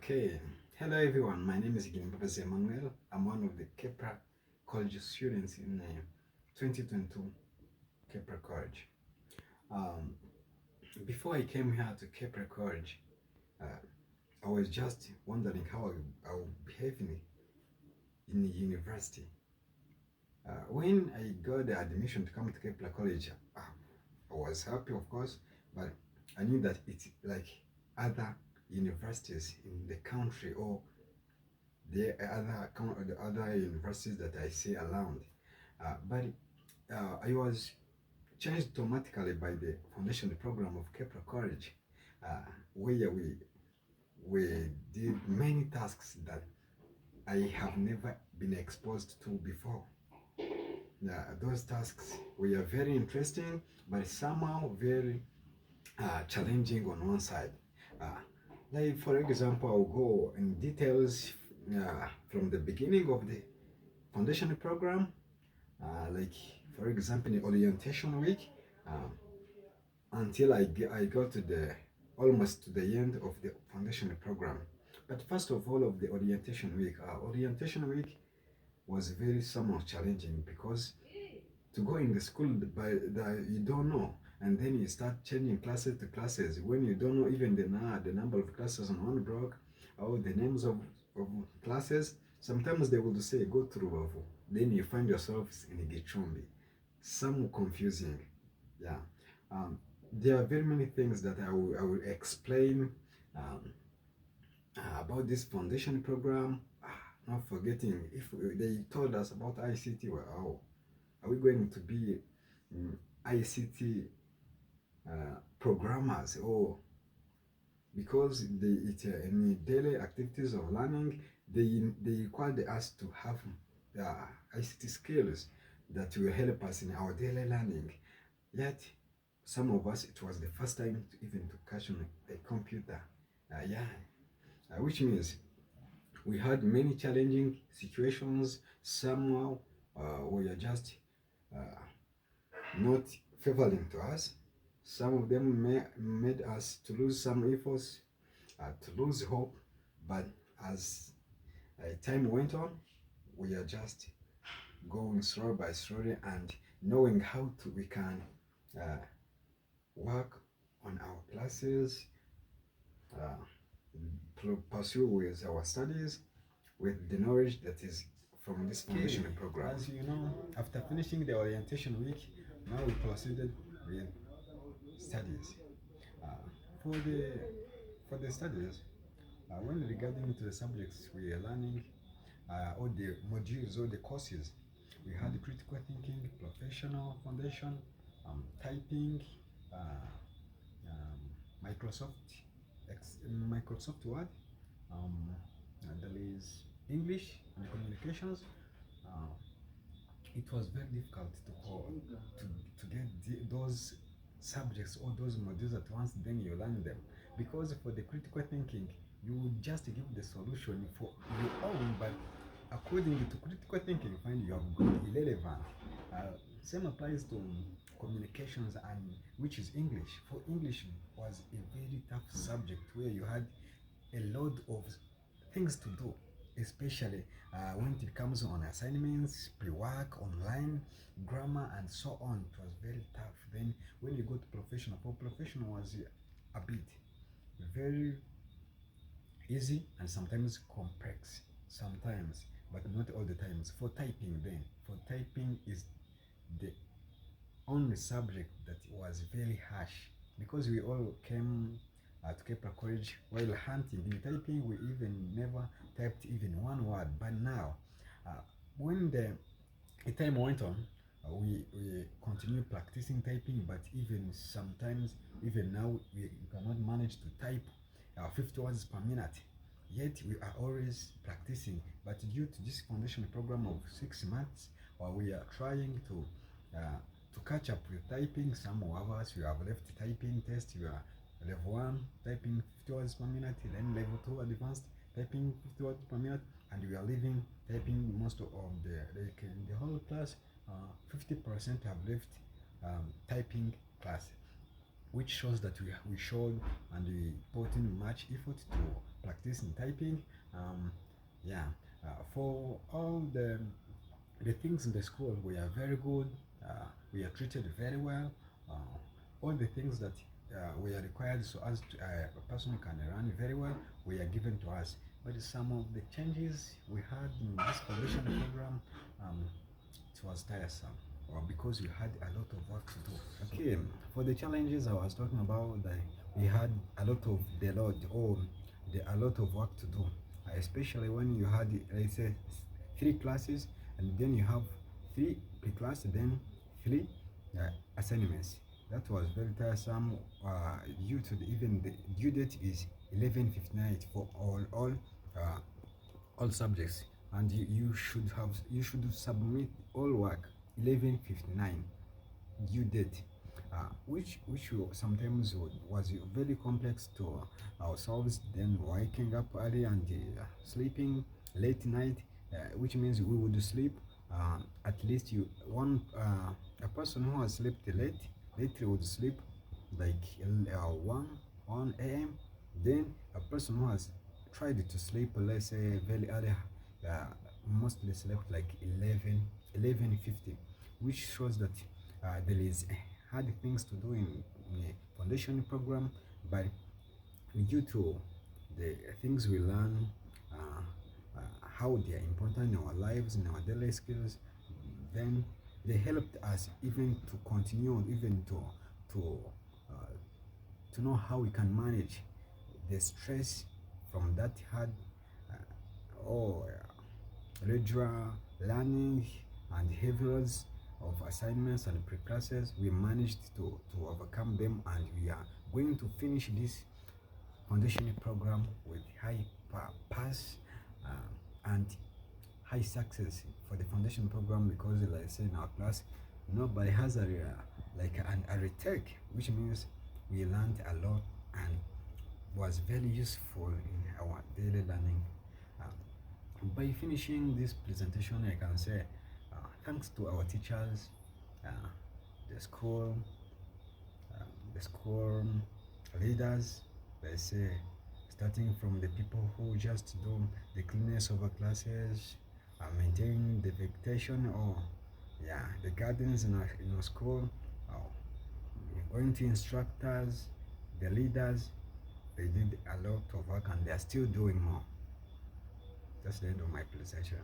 Okay, hello everyone. My name is Emmanuel. I'm one of the Kepler College students in 2022 Kepler College. Um, Before I came here to Kepler College, uh, I was just wondering how I would behave in the university. When I got the admission to come to Kepler College, I was happy, of course, but I knew that it's like other universities in the country or the other universities that I see around. But I was changed automatically by the foundation program of Kepler College, where we did many tasks that I have never been exposed to before. Those tasks were very interesting, but somehow very challenging on one side. Uh, like for example, I'll go in details from the beginning of the foundation program, like for example, in orientation week, um, until I got to the almost to the end of the foundation program. But first of all, of the orientation week was very somewhat challenging because to go in the school by that you don't know, and then you start changing classes to classes when you don't know even the number of classes on one block or the names of classes. Sometimes they will say go through Rubavu, then you find yourselves in Gicumbi. Some confusing. Yeah. um, there are very many things that I will explain um, about this foundation program. Not forgetting, if they told us about ICT, well, are we going to be ICT programmers, or because in daily activities of learning, they required us to have ICT skills that will help us in our daily learning. Yet, some of us, it was the first time to even to catch on a computer. Yeah, which means we had many challenging situations. Somehow, we are just uh, not favoring to us. Some of them made us to lose some efforts, to lose hope. But as time went on, we are just going slow by slowly and knowing how we can uh, work on our classes, uh, pursue with our studies with the knowledge that is from this foundation program. As you know, after finishing the orientation week, now we proceeded with studies. Uh, for the studies, when regarding to the subjects we are learning, all the modules, all the courses, we had critical thinking, professional foundation, typing, uh, um, Microsoft, Microsoft Word, there is English and communications. Uh, it was very difficult to get those subjects or those modules at once, then you learn them. Because for the critical thinking, you would just give the solution for your own, but according to critical thinking, you find you have got irrelevant. Same applies to communications, and which is English. For English was a very tough subject where you had a lot of things to do, especially when it comes on assignments, pre-work, online, grammar, and so on. It was very tough. Then when you go to professional, for professional was a bit very easy and sometimes complex, sometimes, but not all the times. For typing, then for typing is the only subject that was very harsh because we all came to Kepler College while hunting in typing. We even never typed even one word, but now when the time went on, we continue practicing typing, but even sometimes, even now, we cannot manage to type 50 words per minute. Yet we are always practicing. But due to this foundation program of 6 months, we are trying to catch up with typing. Some of us we have left typing test. We are level 1 typing 50 words per minute, then level 2 advanced typing 50 words per minute, and we are leaving typing most of the whole class. 50% have left typing class. which shows that we showed and we put in much effort to practice in typing. Yeah, for all the things in the school, we are very good. We are treated very well. All the things that we are required so as to, a person can run very well, we are given to us. But some of the changes we had in this foundation program, it was tiresome, or because we had a lot of work to do. Okay, for the challenges I was talking about, we had a lot of the load or a lot of work to do, especially when you had, let's say, 3 classes, and then you have 3 pre-class, then 3 assignments. That was very tiresome, due to even the due date is 11:59 for uh, all subjects, and you should submit all work 11:59 due date, which sometimes was very complex to ourselves. Then waking up early and sleeping late night, which means we would sleep, at least you one a person who has slept late would sleep like 1 a.m. Then a person who has tried to sleep, let's say, very early, uh, mostly slept like 11:50, which shows that there is hard things to do in the foundation program. But due to the things we learn, how they are important in our lives, in our daily skills, then they helped us even to continue, even to uh, to know how we can manage the stress from that hard, or regular learning and heavy loads of assignments and pre-classes. We managed to overcome them, and we are going to finish this foundation program with high pass, and high success for the foundation program, because, like I say, in our class, nobody has a retake, which means we learned a lot and was very useful in our daily learning. By finishing this presentation, I can say, thanks to our teachers, uh, the school, the school leaders, let's say, starting from the people who just do the cleanness of our classes, maintaining the vegetation, or the gardens in our school, uh, going to instructors, the leaders. They did a lot of work and they are still doing more. That's the end of my presentation.